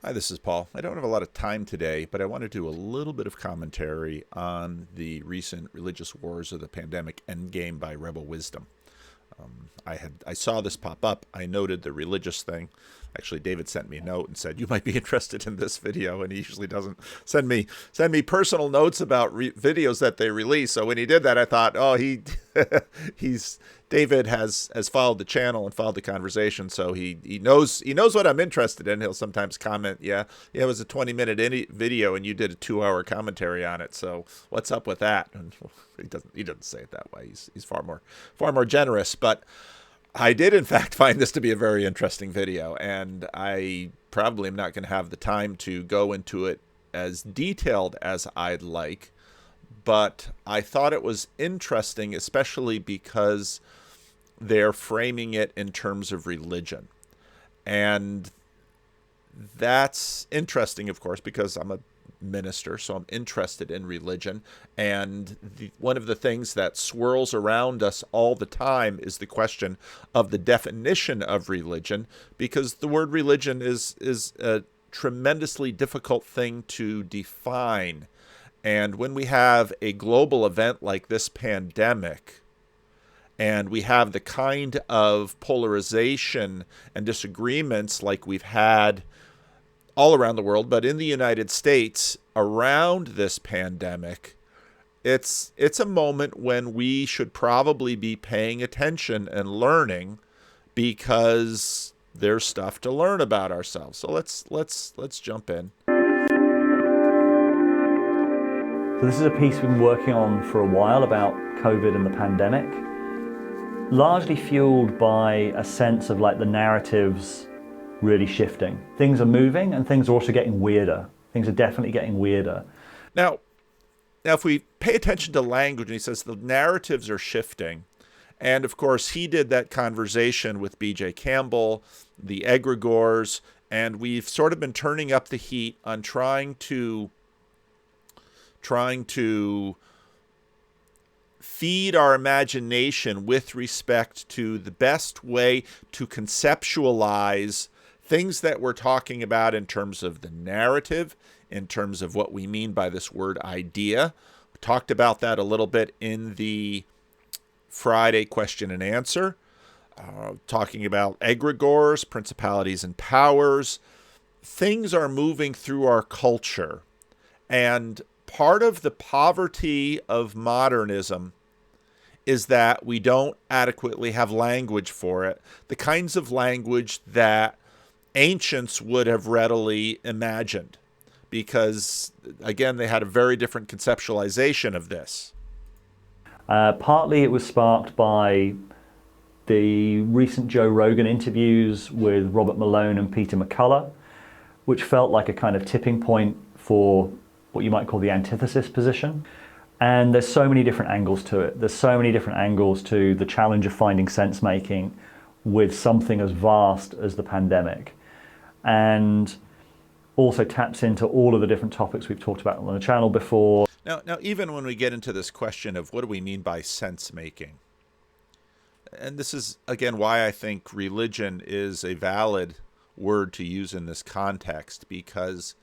Hi, this is Paul. I don't have a lot of time today, but I want to do a little bit of commentary on the recent religious wars of the Pandemic Endgame by Rebel Wisdom. I saw this pop up. I noted the religious thing. Actually, David sent me a note and said you might be interested in this video, and he usually doesn't send me personal notes about videos that they release. So when he did that, I thought, oh, he's David has followed the channel and followed the conversation, so he knows what I'm interested in. He'll sometimes comment, yeah, it was a 20-minute video, and you did a 2-hour commentary on it. So what's up with that? And he doesn't say it that way. He's far more generous. But I did in fact find this to be a very interesting video, and I probably am not going to have the time to go into it as detailed as I'd like. But I thought it was interesting, especially because they're framing it in terms of religion. And that's interesting, of course, because I'm a minister, so I'm interested in religion. And one of the things that swirls around us all the time is the question of the definition of religion, because the word religion is a tremendously difficult thing to define. And when we have a global event like this pandemic, and we have the kind of polarization and disagreements like we've had all around the world, but in the United States around this pandemic, it's a moment when we should probably be paying attention and learning, because there's stuff to learn about ourselves. So let's jump in. So this is a piece we've been working on for a while about COVID and the pandemic, largely fueled by a sense of like the narratives really shifting. Things are moving and things are also getting weirder. Things are definitely getting weirder. Now, if we pay attention to language, and he says the narratives are shifting, and of course he did that conversation with B.J. Campbell, the egregores, and we've sort of been turning up the heat on trying to feed our imagination with respect to the best way to conceptualize things that we're talking about in terms of the narrative, in terms of what we mean by this word idea. We talked about that a little bit in the Friday question and answer, talking about egregores, principalities and powers. Things are moving through our culture, and part of the poverty of modernism is that we don't adequately have language for it, the kinds of language that ancients would have readily imagined, because, again, they had a very different conceptualization of this. Partly it was sparked by the recent Joe Rogan interviews with Robert Malone and Peter McCullough, which felt like a kind of tipping point for what you might call the antithesis position. And there's so many different angles to it. There's so many different angles to the challenge of finding sense making with something as vast as the pandemic. And also taps into all of the different topics we've talked about on the channel before. Now, even when we get into this question of what do we mean by sense making, and this is, again, why I think religion is a valid word to use in this context, because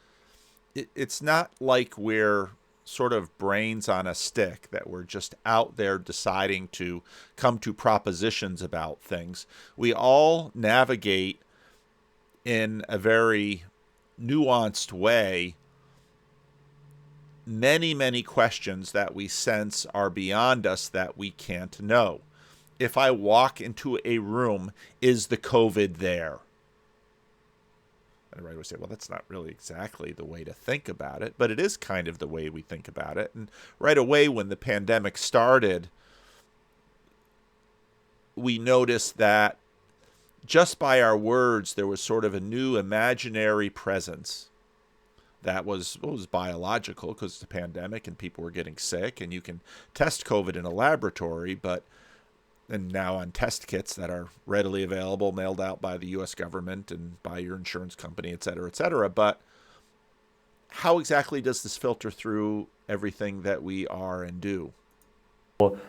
it's not like we're sort of brains on a stick, that we're just out there deciding to come to propositions about things. We all navigate in a very nuanced way many questions that we sense are beyond us that we can't know. If I walk into a room, is the COVID there? And everybody would say, well, that's not really exactly the way to think about it, but it is kind of the way we think about it. And right away, when the pandemic started, we noticed that just by our words, there was sort of a new imaginary presence that was biological, because it's a pandemic and people were getting sick, and you can test COVID in a laboratory, and now on test kits that are readily available, mailed out by the U.S. government and by your insurance company, et cetera, et cetera. But how exactly does this filter through everything that we are and do?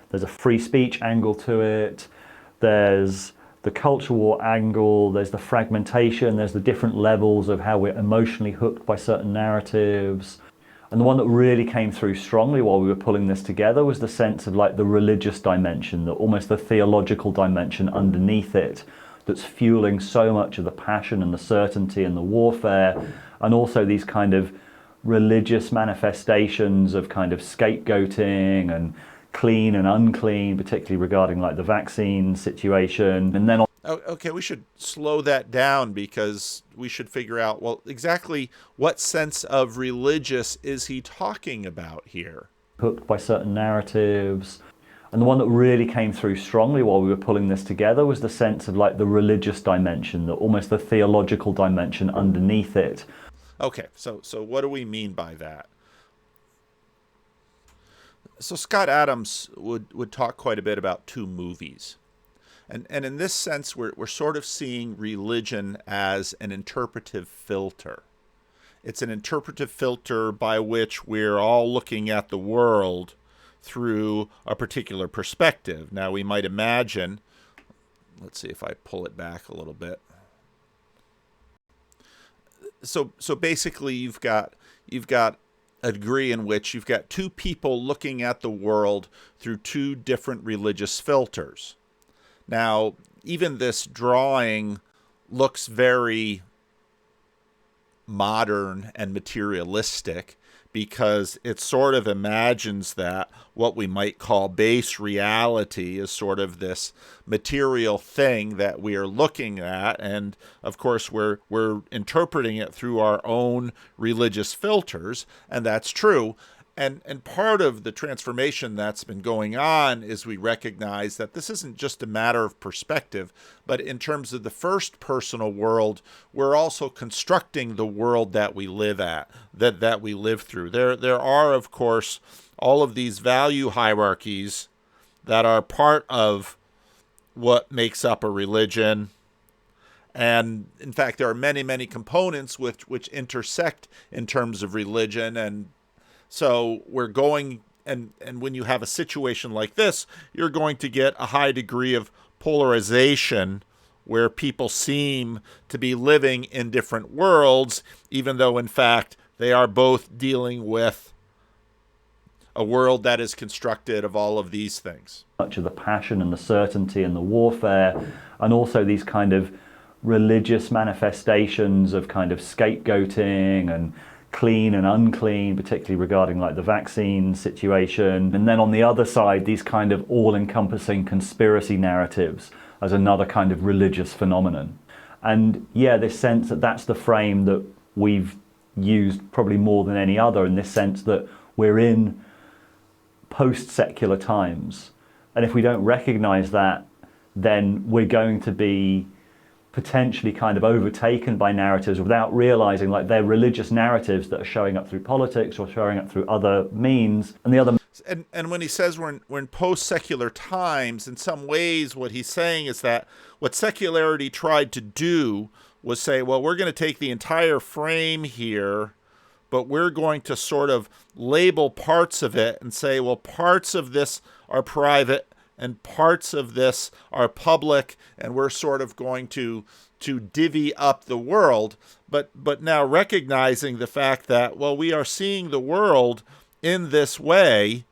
There's a free speech angle to it. There's the culture war angle, there's the fragmentation, there's the different levels of how we're emotionally hooked by certain narratives. And the one that really came through strongly while we were pulling this together was the sense of like the religious dimension, the almost the theological dimension underneath it, that's fueling so much of the passion and the certainty and the warfare, and also these kind of religious manifestations of kind of scapegoating and clean and unclean, particularly regarding like the vaccine situation. And then Okay, we should slow that down because we should figure out, well, exactly what sense of religious is he talking about here? Hooked by certain narratives. And the one that really came through strongly while we were pulling this together was the sense of like the religious dimension, the almost the theological dimension underneath it. Okay, so what do we mean by that? So Scott Adams would talk quite a bit about two movies. And in this sense, we're sort of seeing religion as an interpretive filter. It's an interpretive filter by which we're all looking at the world through a particular perspective. Now, we might imagine, let's see if I pull it back a little bit. So basically, you've got a degree in which you've got two people looking at the world through two different religious filters. Now, even this drawing looks very modern and materialistic because it sort of imagines that what we might call base reality is sort of this material thing that we are looking at, and of course we're interpreting it through our own religious filters, and that's true. And part of the transformation that's been going on is we recognize that this isn't just a matter of perspective, but in terms of the first personal world, we're also constructing the world that we live at, that we live through. There are, of course, all of these value hierarchies that are part of what makes up a religion. And in fact, there are many, many components which intersect in terms of religion. And so we're going, and when you have a situation like this, you're going to get a high degree of polarization where people seem to be living in different worlds, even though in fact they are both dealing with a world that is constructed of all of these things. Much of the passion and the certainty and the warfare, and also these kind of religious manifestations of kind of scapegoating and clean and unclean, particularly regarding like the vaccine situation. And then on the other side, these kind of all-encompassing conspiracy narratives as another kind of religious phenomenon. And yeah, this sense that that's the frame that we've used probably more than any other, in this sense that we're in post-secular times. And if we don't recognize that, then we're going to be potentially kind of overtaken by narratives without realizing like they're religious narratives that are showing up through politics or showing up through other means. And the other and when he says we're in post-secular times, in some ways what he's saying is that what secularity tried to do was say, well, we're going to take the entire frame here, but we're going to sort of label parts of it and say, well, parts of this are private and parts of this are public, and we're sort of going to divvy up the world, but now recognizing the fact that, well, we are seeing the world in this way,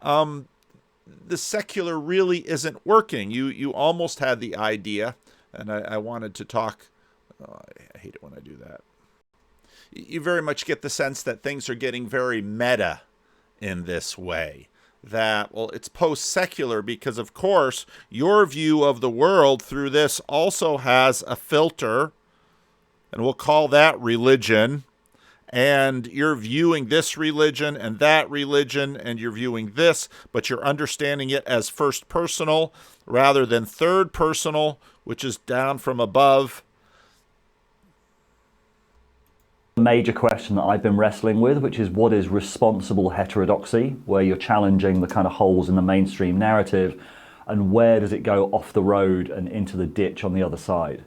the secular really isn't working. You almost had the idea, and I wanted to talk, I hate it when I do that. You very much get the sense that things are getting very meta in this way. That, well, it's post-secular because, of course, your view of the world through this also has a filter, and we'll call that religion, and you're viewing this religion and that religion, and you're viewing this, but you're understanding it as first personal rather than third personal, which is down from above. Major question that I've been wrestling with, which is what is responsible heterodoxy, where you're challenging the kind of holes in the mainstream narrative, and where does it go off the road and into the ditch on the other side.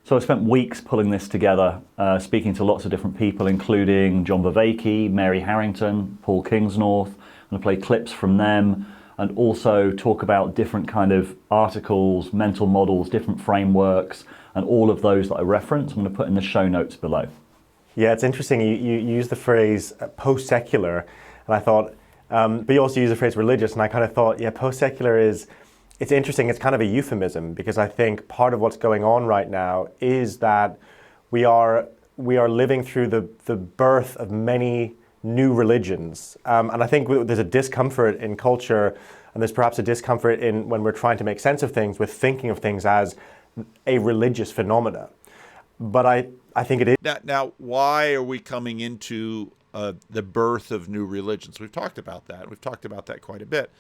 So I spent weeks pulling this together, speaking to lots of different people, including John Vervaeke, Mary Harrington, Paul Kingsnorth, and I played clips from them. and also talk about different kind of articles, mental models, different frameworks, and all of those that I reference. I'm going to put in the show notes below. Yeah, it's interesting. You use the phrase post-secular, and I thought, but you also use the phrase religious, and I kind of thought, yeah, post-secular it's interesting. It's kind of a euphemism, because I think part of what's going on right now is that we are living through the birth of many new religions. And I think there's a discomfort in culture, and there's perhaps a discomfort in when we're trying to make sense of things with thinking of things as a religious phenomena. But I think it is. Now, why are we coming into the birth of new religions? We've talked about that. We've talked about that quite a bit.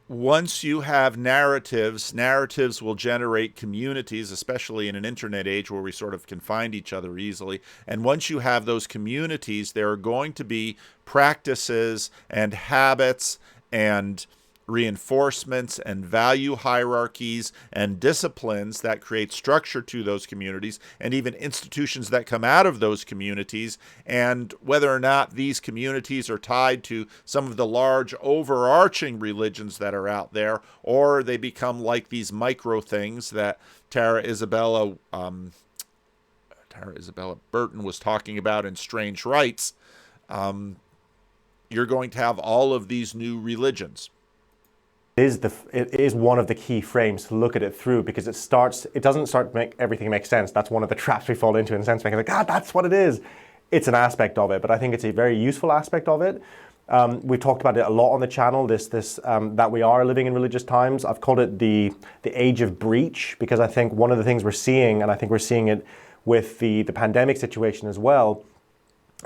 Once you have narratives will generate communities, especially in an internet age where we sort of can find each other easily. And once you have those communities, there are going to be practices and habits and reinforcements and value hierarchies and disciplines that create structure to those communities, and even institutions that come out of those communities. And whether or not these communities are tied to some of the large overarching religions that are out there, or they become like these micro things that Tara Isabella Burton was talking about in Strange Rights, you're going to have all of these new religions. It is one of the key frames to look at it through, because it doesn't start to make everything make sense. That's one of the traps we fall into, in a sense, making like, that's what it is. It's an aspect of it, but I think it's a very useful aspect of it. We've talked about it a lot on the channel, that we are living in religious times. I've called it the age of breach, because I think one of the things we're seeing, and I think we're seeing it with the pandemic situation as well,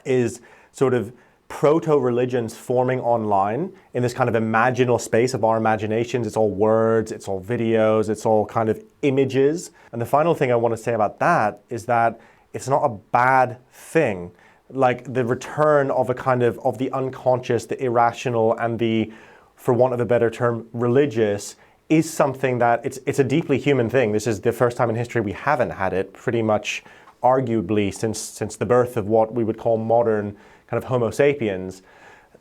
is sort of proto-religions forming online in this kind of imaginal space of our imaginations. It's all words, it's all videos, it's all kind of images. And the final thing I want to say about that is that it's not a bad thing. Like the return of a kind of the unconscious, the irrational, and the, for want of a better term, religious, is something that it's a deeply human thing. This is the first time in history we haven't had it, pretty much arguably since the birth of what we would call modern kind of Homo sapiens,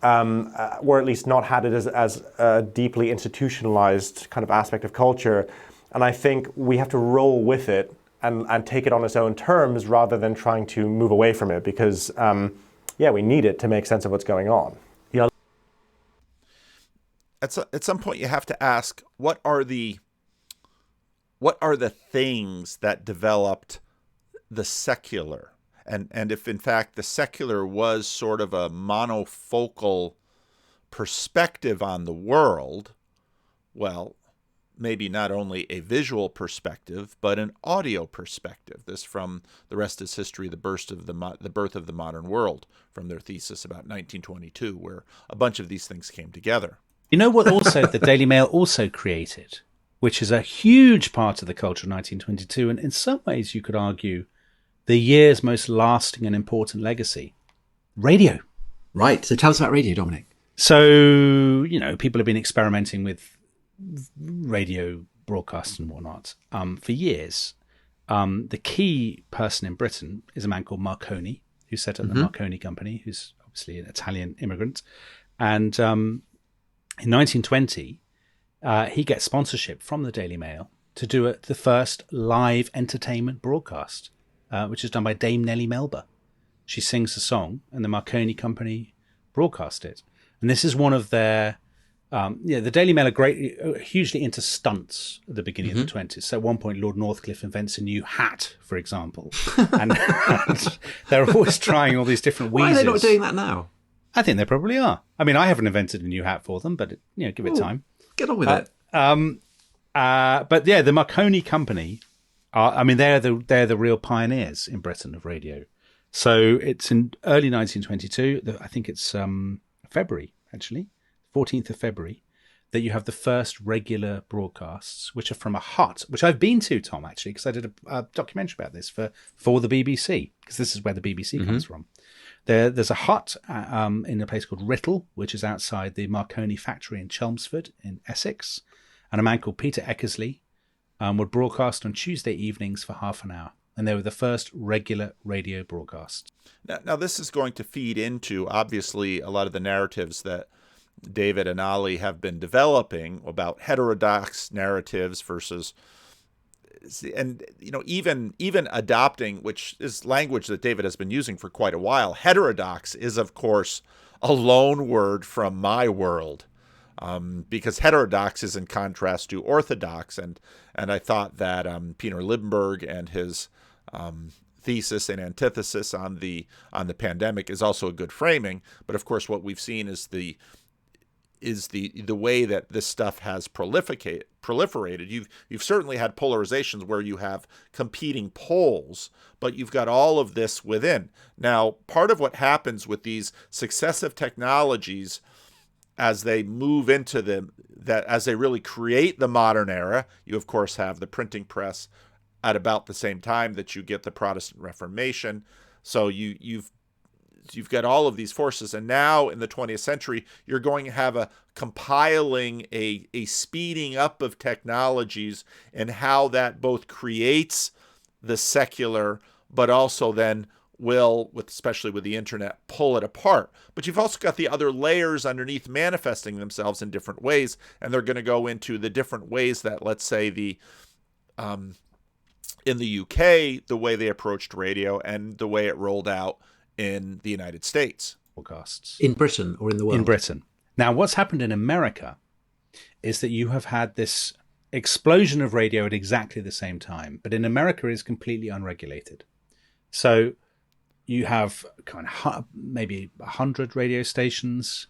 or at least not had it as a deeply institutionalized kind of aspect of culture. And I think we have to roll with it and take it on its own terms rather than trying to move away from it, because, we need it to make sense of what's going on. Yeah. At some point you have to ask, what are the things that developed the secular? And if, in fact, the secular was sort of a monofocal perspective on the world, well, maybe not only a visual perspective, but an audio perspective. This from The Rest is History, the Birth of the Modern World, from their thesis about 1922, where a bunch of these things came together. You know what also the Daily Mail also created, which is a huge part of the culture of 1922, and in some ways you could argue the year's most lasting and important legacy? Radio. Right. So tell us about radio, Dominic. So, people have been experimenting with radio broadcasts and whatnot for years. The key person in Britain is a man called Marconi, who set up the Marconi Company, who's obviously an Italian immigrant. And in 1920, he gets sponsorship from the Daily Mail to do the first live entertainment broadcast, which is done by Dame Nellie Melba. She sings a song, and the Marconi Company broadcast it. And this is one of their, the Daily Mail are hugely into stunts at the beginning of the 20s. So at one point, Lord Northcliffe invents a new hat, for example. and they're always trying all these different wheezes. Why are they not doing that now? I think they probably are. I mean, I haven't invented a new hat for them, but give it time. Get on with it. But yeah, the Marconi Company, they're the real pioneers in Britain of radio. So it's in early 1922. I think it's February, actually, 14th of February, that you have the first regular broadcasts, which are from a hut, which I've been to, Tom, actually, because I did a documentary about this for the BBC, because this is where the BBC comes from. There's a hut in a place called Writtle, which is outside the Marconi factory in Chelmsford in Essex, and a man called Peter Eckersley would broadcast on Tuesday evenings for half an hour. And they were the first regular radio broadcast. Now, this is going to feed into, obviously, a lot of the narratives that David and Ali have been developing about heterodox narratives versus, and even adopting, which is language that David has been using for quite a while. Heterodox is, of course, a loan word from my world, because heterodox is in contrast to orthodox, and I thought that Peter Liebenberg and his thesis and antithesis on the pandemic is also a good framing. But of course, what we've seen is the way that this stuff has proliferated. You've certainly had polarizations where you have competing poles, but you've got all of this within. Now, part of what happens with these successive technologies as they move into as they really create the modern era, you of course have the printing press at about the same time that you get the Protestant Reformation. So you've got all of these forces, and now in the 20th century, you're going to have a compiling, a speeding up of technologies, and how that both creates the secular, but also then will, especially with the internet, pull it apart. But you've also got the other layers underneath manifesting themselves in different ways, and they're going to go into the different ways that, let's say, in the UK, the way they approached radio and the way it rolled out in the United States. Podcasts. In Britain or in the world? In Britain. Now, what's happened in America is that you have had this explosion of radio at exactly the same time, but in America it is completely unregulated. So you have kind of maybe 100 radio stations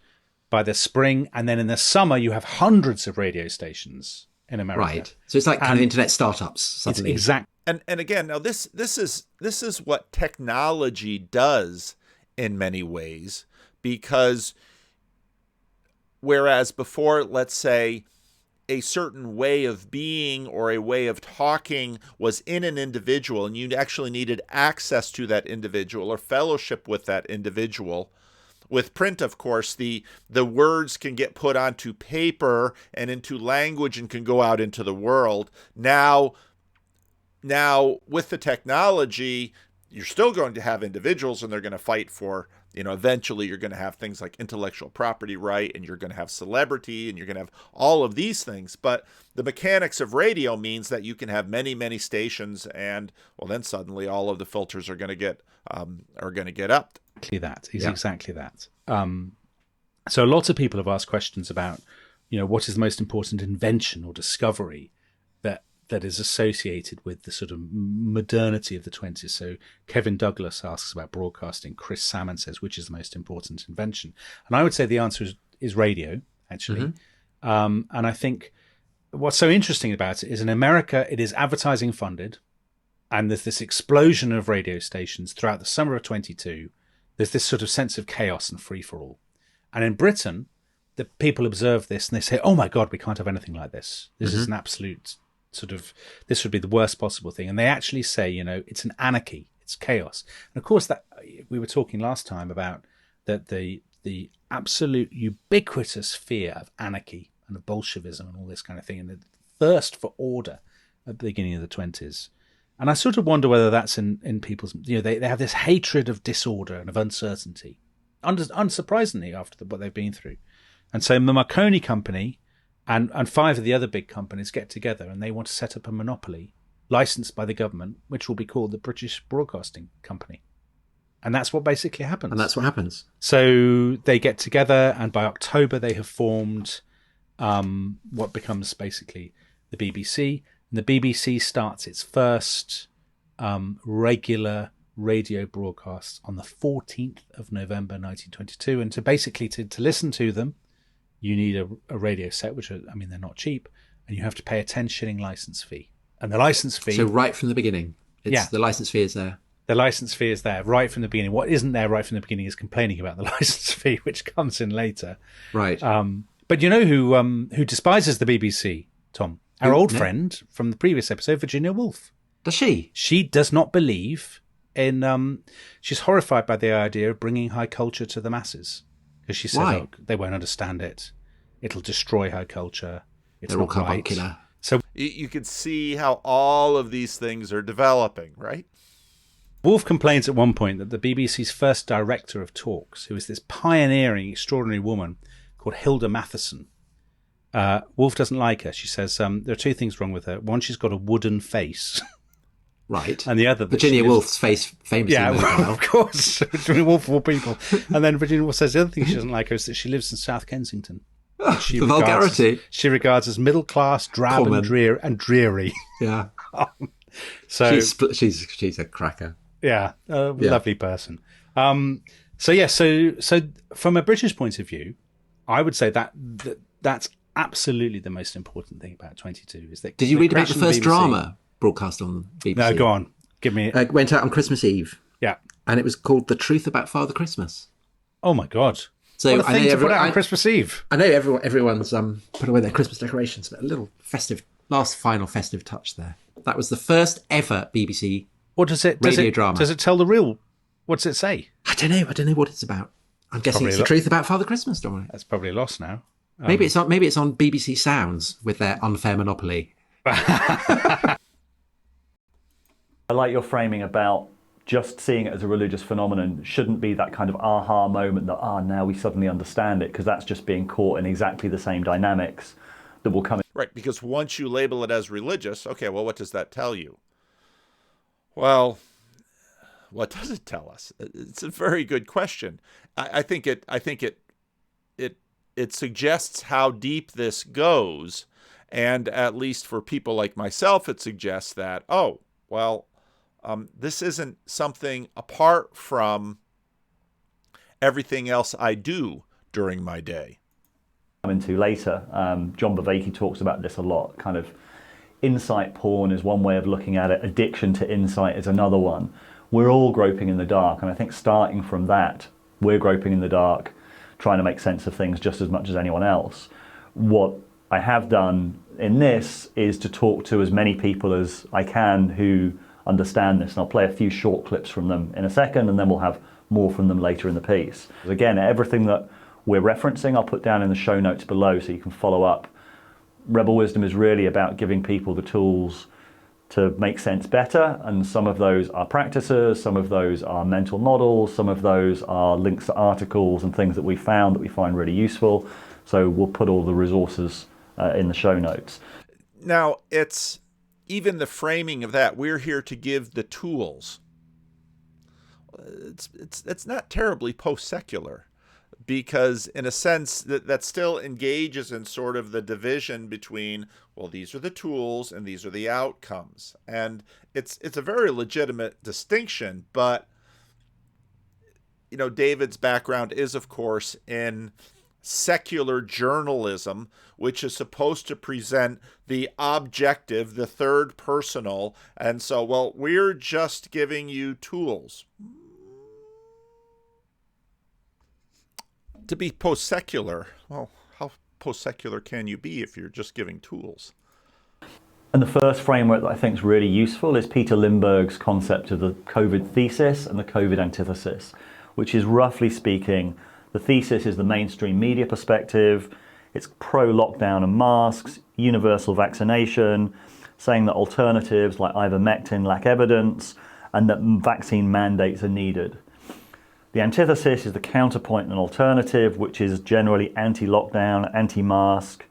by the spring, and then in the summer you have hundreds of radio stations in America. Right. So it's like kind of internet startups suddenly. It's exact. And again, now this is what technology does in many ways, because whereas before, let's say, a certain way of being or a way of talking was in an individual, and you actually needed access to that individual or fellowship with that individual. With print, of course, the words can get put onto paper and into language and can go out into the world. Now, with the technology, you're still going to have individuals, and they're going to fight for, eventually you're going to have things like intellectual property right, and you're going to have celebrity, and you're going to have all of these things. But the mechanics of radio means that you can have many, many stations, and well, then suddenly all of the filters are going to get up. Exactly that. Exactly that. So lots of people have asked questions about, what is the most important invention or discovery that is associated with the sort of modernity of the 20s. So Kevin Douglas asks about broadcasting. Chris Salmon says, which is the most important invention? And I would say the answer is radio, actually. Mm-hmm. And I think what's so interesting about it is in America, it is advertising funded. And there's this explosion of radio stations throughout the summer of 22. There's this sort of sense of chaos and free-for-all. And in Britain, the people observe this and they say, oh my God, we can't have anything like this. This is an absolute this would be the worst possible thing. And they actually say, it's an anarchy, it's chaos. And of course, that we were talking last time about that the absolute ubiquitous fear of anarchy and of Bolshevism and all this kind of thing, and the thirst for order at the beginning of the 20s. And I sort of wonder whether that's in people's, they have this hatred of disorder and of uncertainty, unsurprisingly after what they've been through. And so the Marconi Company and 5 of the other big companies get together and they want to set up a monopoly licensed by the government, which will be called the British Broadcasting Company. And that's what basically happens. And that's what happens. So they get together, and by October they have formed what becomes basically the BBC. And the BBC starts its first regular radio broadcast on the 14th of November 1922. And to listen to them, you need a radio set, which they're not cheap, and you have to pay a 10-shilling license fee. And the license fee... So right from the beginning, the license fee is there. The license fee is there right from the beginning. What isn't there right from the beginning is complaining about the license fee, which comes in later. Right. But you know who despises the BBC, Tom? Our old friend from the previous episode, Virginia Woolf. Does she? She does not believe in... she's horrified by the idea of bringing high culture to the masses. Because she said, look, they won't understand it. It'll destroy high culture. It's They're all not right. carbuncular. So you can see how all of these things are developing, right? Woolf complains at one point that the BBC's first director of talks, who is this pioneering, extraordinary woman called Hilda Matheson. Woolf doesn't like her. She says there are two things wrong with her. One, she's got a wooden face. Right. And the other, Virginia Woolf's face famously mobile. Well, of course. Virginia Woolf of all people. And then Virginia Woolf says the other thing she doesn't like her is that she lives in South Kensington. The vulgarity. She regards as middle class, drab, Common. and dreary. Yeah. So she's a cracker. Yeah, lovely person. So from a British point of view, I would say that's absolutely the most important thing about 22 is that. Did you read about the first BBC drama broadcast on BBC? No, go on. Give me. It went out on Christmas Eve. Yeah, and it was called "The Truth About Father Christmas." Oh my God! So what a thing to put out on Christmas Eve. I know everyone's put away their Christmas decorations, but a little final festive touch there. That was the first ever BBC radio drama. Does it tell the real? What does it say? I don't know what it's about. I'm guessing it's the truth about Father Christmas, Dominic. That's probably lost now. Maybe it's on BBC Sounds with their unfair monopoly. I like your framing about just seeing it as a religious phenomenon shouldn't be that kind of aha moment that, now we suddenly understand it, because that's just being caught in exactly the same dynamics that will come in. Right, because once you label it as religious, okay, well, what does that tell you? Well, what does it tell us? It's a very good question. I think it suggests how deep this goes, and at least for people like myself, it suggests that, this isn't something apart from everything else I do during my day. Into later, John Bavacki talks about this a lot. Kind of insight porn is one way of looking at it. Addiction to insight is another one. We're all groping in the dark, and I think starting from that, we're groping in the dark, trying to make sense of things just as much as anyone else. What I have done in this is to talk to as many people as I can who understand this, and I'll play a few short clips from them in a second, and then we'll have more from them later in the piece. Again, everything that we're referencing I'll put down in the show notes below so you can follow up. Rebel Wisdom is really about giving people the tools to make sense better, and some of those are practices, some of those are mental models, some of those are links to articles and things that we found that we find really useful. So we'll put all the resources in the show notes. Now, it's even the framing of that, we're here to give the tools. It's not terribly post-secular, because in a sense that still engages in sort of the division between, well, these are the tools and these are the outcomes. And it's a very legitimate distinction, but David's background is, of course, in secular journalism, which is supposed to present the objective, the third personal. And so, well, we're just giving you tools. To be post-secular, well, how post-secular can you be if you're just giving tools? And the first framework that I think is really useful is Peter Lindbergh's concept of the COVID thesis and the COVID antithesis, which is, roughly speaking, the thesis is the mainstream media perspective. It's pro-lockdown and masks, universal vaccination, saying that alternatives like ivermectin lack evidence, and that vaccine mandates are needed. The antithesis is the counterpoint and alternative, which is generally anti-lockdown, anti-mask,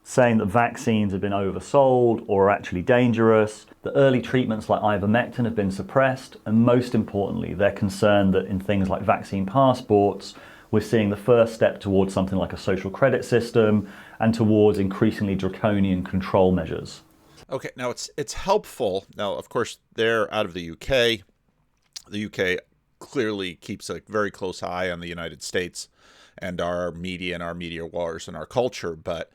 saying that vaccines have been oversold or are actually dangerous. The early treatments like ivermectin have been suppressed, and most importantly, they're concerned that in things like vaccine passports, we're seeing the first step towards something like a social credit system and towards increasingly draconian control measures. Okay, now it's helpful. Now, of course, they're out of the UK. The UK clearly keeps a very close eye on the United States and our media and our media wars and our culture. But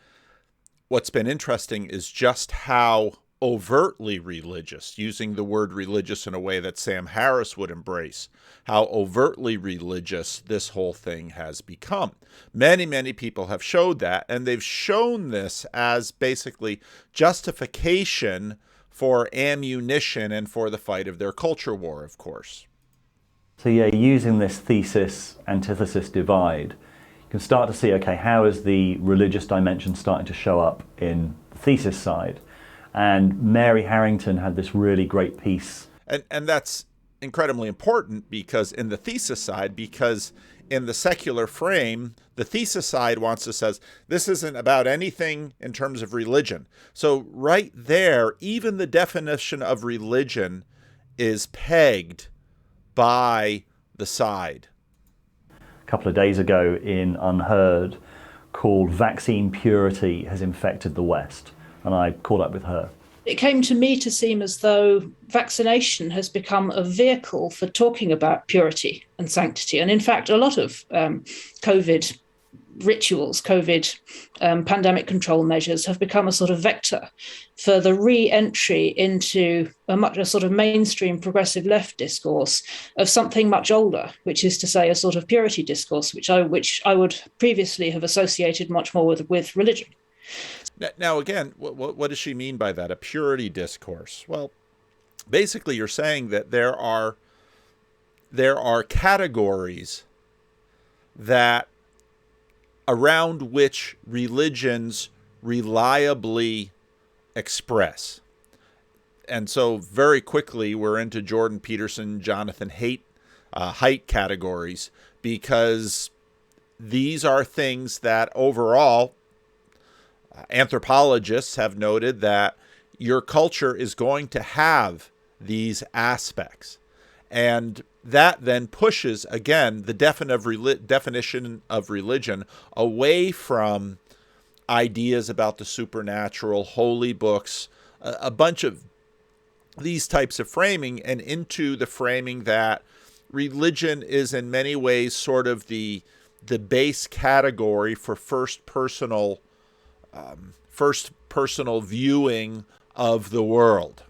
what's been interesting is just how overtly religious, using the word religious in a way that Sam Harris would embrace, how overtly religious this whole thing has become. Many, many people have showed that, and they've shown this as basically justification for ammunition and for the fight of their culture war, of course. So yeah, using this thesis antithesis divide, you can start to see, okay, how is the religious dimension starting to show up in the thesis side? And Mary Harrington had this really great piece. And that's incredibly important because in the thesis side, because in the secular frame, the thesis side wants to says, this isn't about anything in terms of religion. So right there, even the definition of religion is pegged by the side. A couple of days ago in Unheard, called Vaccine Purity Has Infected the West. And I caught up with her. It came to me to seem as though vaccination has become a vehicle for talking about purity and sanctity. And in fact, a lot of COVID rituals, COVID pandemic control measures have become a sort of vector for the re-entry into a sort of mainstream progressive left discourse of something much older, which is to say a sort of purity discourse, which I would previously have associated much more with religion. Now, again, what does she mean by that? A purity discourse? Well, basically, you're saying that there are categories that around which religions reliably express. And so very quickly, we're into Jordan Peterson, Jonathan Haidt categories, because these are things that overall, anthropologists have noted that your culture is going to have these aspects. And that then pushes, again, the definition of religion away from ideas about the supernatural, holy books, a bunch of these types of framing, and into the framing that religion is in many ways sort of the base category for first personal viewing of the world.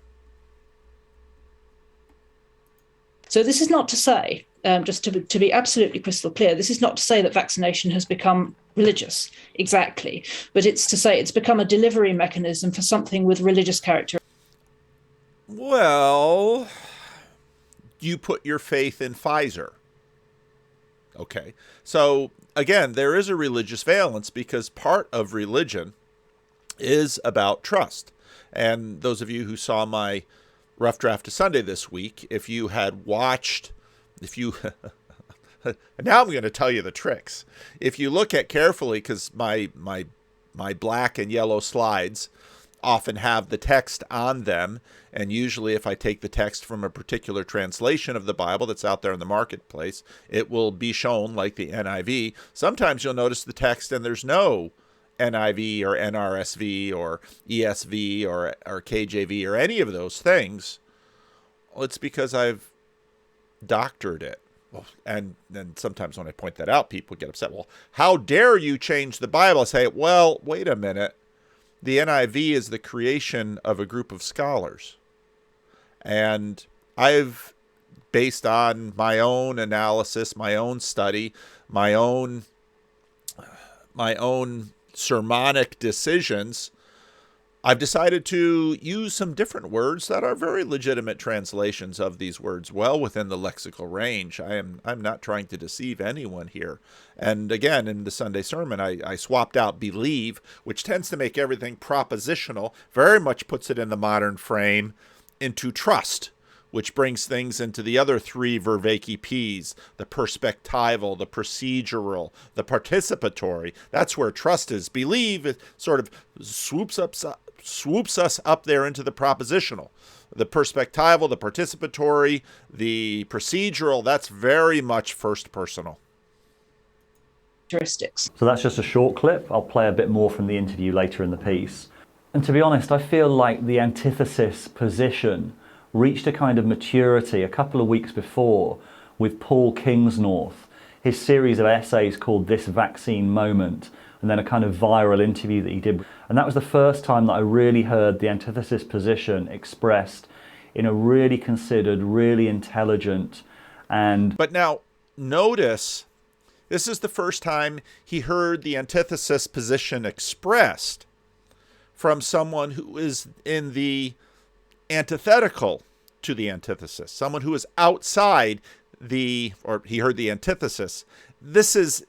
So this is not to say, just to be absolutely crystal clear, this is not to say that vaccination has become religious, exactly, but it's to say it's become a delivery mechanism for something with religious character. Well, you put your faith in Pfizer. Okay. So, again, there is a religious valence because part of religion is about trust. And those of you who saw my Rough Draft of Sunday this week, if you had watched, now I'm going to tell you the tricks. If you look at carefully, because my black and yellow slides often have the text on them, and usually if I take the text from a particular translation of the Bible that's out there in the marketplace, it will be shown like the NIV. Sometimes you'll notice the text and there's no NIV or NRSV or ESV or KJV or any of those things. Well, it's because I've doctored it. Well, and then sometimes when I point that out, people get upset. Well, how dare you change the Bible? I say, well, wait a minute. The NIV is the creation of a group of scholars. And I've, based on my own analysis, my own study, my own sermonic decisions, I've decided to use some different words that are very legitimate translations of these words, well within the lexical range. I'm not trying to deceive anyone here. And again, in the Sunday sermon, I swapped out believe, which tends to make everything propositional, very much puts it in the modern frame, into trust, which brings things into the other three Vervaeke P's, the perspectival, the procedural, the participatory. That's where trust is. Believe, it sort of swoops us up there into the propositional. The perspectival, the participatory, the procedural, that's very much first personal. Characteristics. So that's just a short clip. I'll play a bit more from the interview later in the piece. And to be honest, I feel like the antithesis position reached a kind of maturity a couple of weeks before with Paul Kingsnorth, his series of essays called This Vaccine Moment, and then a kind of viral interview that he did. And that was the first time that I really heard the antithesis position expressed in a really considered, really intelligent and... But now, notice, this is the first time he heard the antithesis position expressed from someone who is in the antithetical to the antithesis, someone who is outside or he heard the antithesis. This is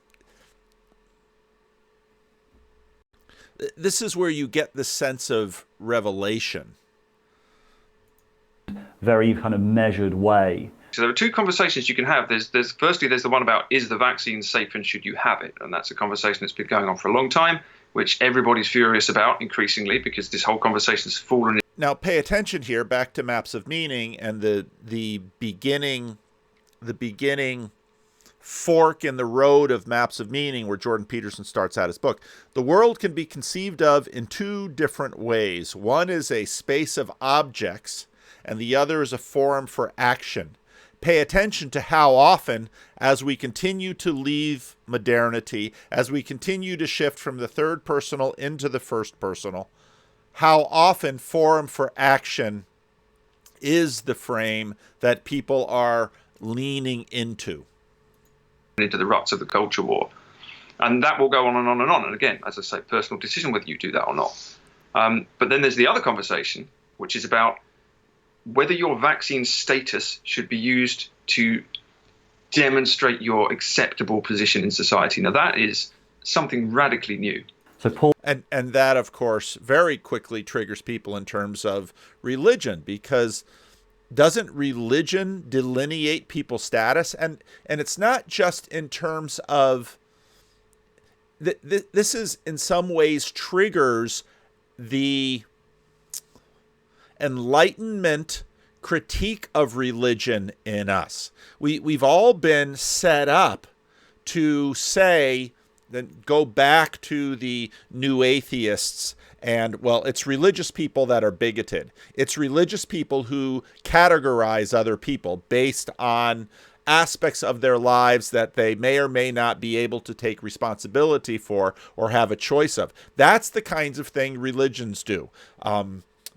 where you get the sense of revelation. Very kind of measured way. So there are two conversations you can have. There's firstly, there's the one about, is the vaccine safe and should you have it? And that's a conversation that's been going on for a long time, which everybody's furious about increasingly, because this whole conversation has fallen. Now, pay attention here, back to maps of meaning and the beginning fork in the road of maps of meaning, where Jordan Peterson starts out his book. The world can be conceived of in two different ways. One is a space of objects, and the other is a forum for action. Pay attention to how often, as we continue to leave modernity, as we continue to shift from the third personal into the first personal, how often forum for action is the frame that people are leaning into the ruts of the culture war. And that will go on and on and on. And again, as I say, personal decision whether you do that or not. But then there's the other conversation, which is about whether your vaccine status should be used to demonstrate your acceptable position in society. Now, that is something radically new. So Paul, and that, of course, very quickly triggers people in terms of religion, because doesn't religion delineate people's status? And it's not just in terms of this is in some ways triggers the Enlightenment critique of religion in us. We've all been set up to say, then go back to the new atheists, and, well, it's religious people that are bigoted. It's religious people who categorize other people based on aspects of their lives that they may or may not be able to take responsibility for or have a choice of. That's the kinds of thing religions do.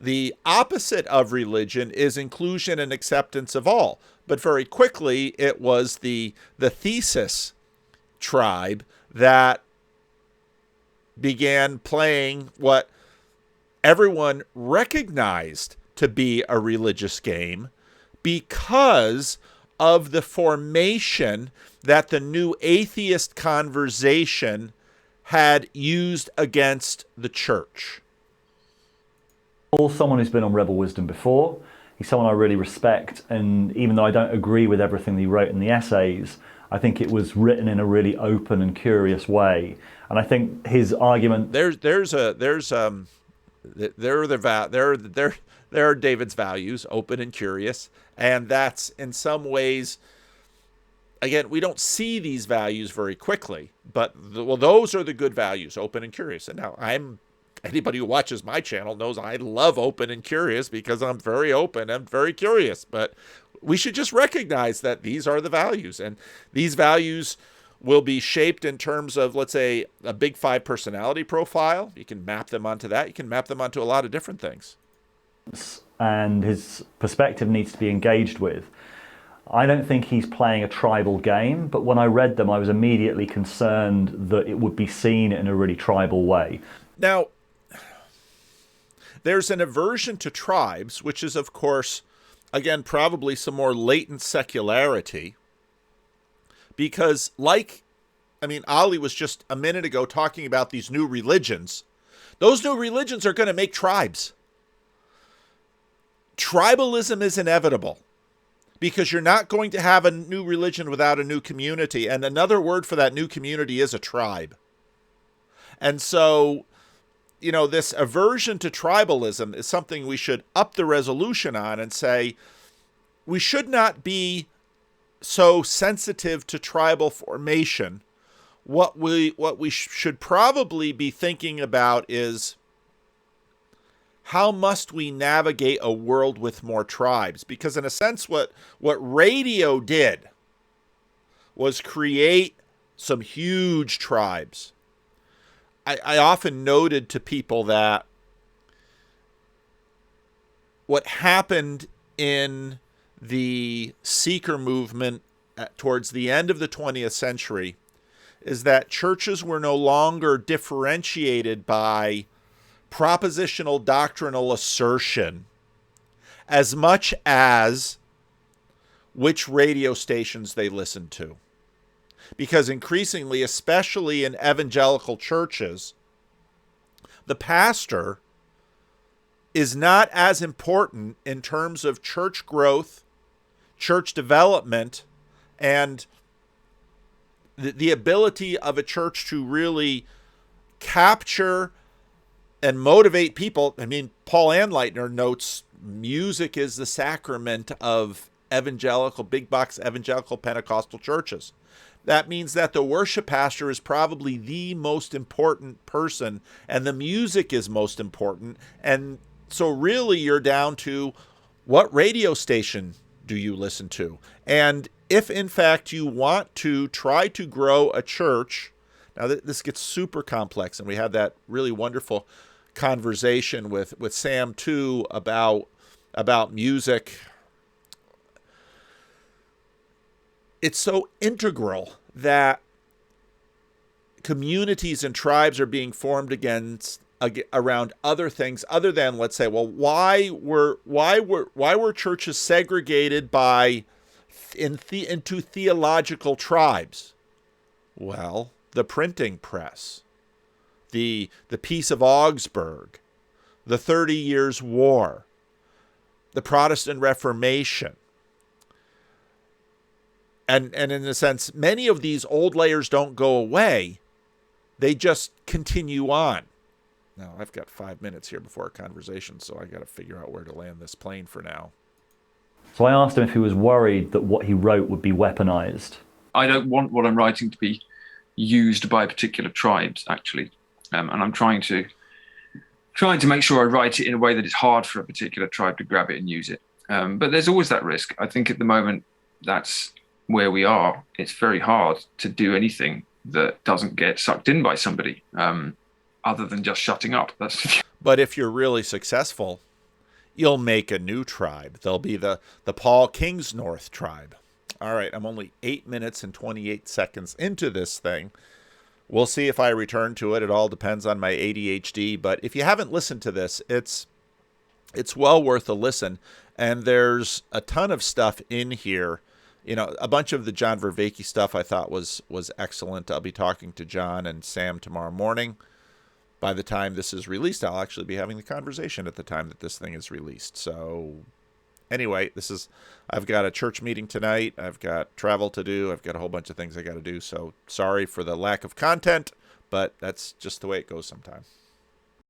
The opposite of religion is inclusion and acceptance of all. But very quickly, it was the thesis tribe that began playing what everyone recognized to be a religious game, because of the formation that the new atheist conversation had used against the church. Paul's someone who's been on Rebel Wisdom before. He's someone I really respect, and even though I don't agree with everything that he wrote in the essays, I think it was written in a really open and curious way. And I think his argument there are David's values, open and curious, and that's in some ways, again, we don't see these values very quickly, but those are the good values, open and curious. And now anybody who watches my channel knows I love open and curious, because I'm very open and very curious. But we should just recognize that these are the values, and these values will be shaped in terms of, let's say, a big five personality profile. You can map them onto that. You can map them onto a lot of different things. And his perspective needs to be engaged with. I don't think he's playing a tribal game, but when I read them, I was immediately concerned that it would be seen in a really tribal way. Now, there's an aversion to tribes, which is, of course, again, probably some more latent secularity, because Ali was just a minute ago talking about these new religions. Those new religions are going to make tribes. Tribalism is inevitable, because you're not going to have a new religion without a new community. And another word for that new community is a tribe. And so, this aversion to tribalism is something we should up the resolution on and say, we should not be so sensitive to tribal formation. What we should probably be thinking about is, how must we navigate a world with more tribes? Because in a sense, what radio did was create some huge tribes. I often noted to people that what happened in the seeker movement towards the end of the 20th century is that churches were no longer differentiated by propositional doctrinal assertion as much as which radio stations they listened to. Because increasingly, especially in evangelical churches, the pastor is not as important in terms of church growth, church development and the ability of a church to really capture and motivate people. I mean, Paul Anleitner notes music is the sacrament of evangelical, big box evangelical Pentecostal churches. That means that the worship pastor is probably the most important person, and the music is most important. And so really you're down to what radio station do you listen to? And if in fact you want to try to grow a church, now this gets super complex, and we had that really wonderful conversation with Sam too about music. It's so integral that communities and tribes are being formed around other things other than, let's say, well, why were churches segregated into theological tribes? Well, the printing press, the Peace of Augsburg, the 30 Years' War, the Protestant Reformation. And in a sense, many of these old layers don't go away. They just continue on. Now, I've got 5 minutes here before our conversation, so I got to figure out where to land this plane for now. So I asked him if he was worried that what he wrote would be weaponized. I don't want what I'm writing to be used by particular tribes, actually. And I'm trying to make sure I write it in a way that it's hard for a particular tribe to grab it and use it. But there's always that risk. I think at the moment, that's where we are. It's very hard to do anything that doesn't get sucked in by somebody, other than just shutting up. But if you're really successful, you'll make a new tribe. There'll be the Paul Kingsnorth tribe. All right, I'm only 8 minutes and 28 seconds into this thing. We'll see if I return to it. It all depends on my ADHD. But if you haven't listened to this, it's well worth a listen. And there's a ton of stuff in here. You know, a bunch of the John Vervaeke stuff I thought was excellent. I'll be talking to John and Sam tomorrow morning. By the time this is released, I'll actually be having the conversation at the time that this thing is released. So anyway, I've got a church meeting tonight. I've got travel to do. I've got a whole bunch of things I got to do. So sorry for the lack of content, but that's just the way it goes sometimes.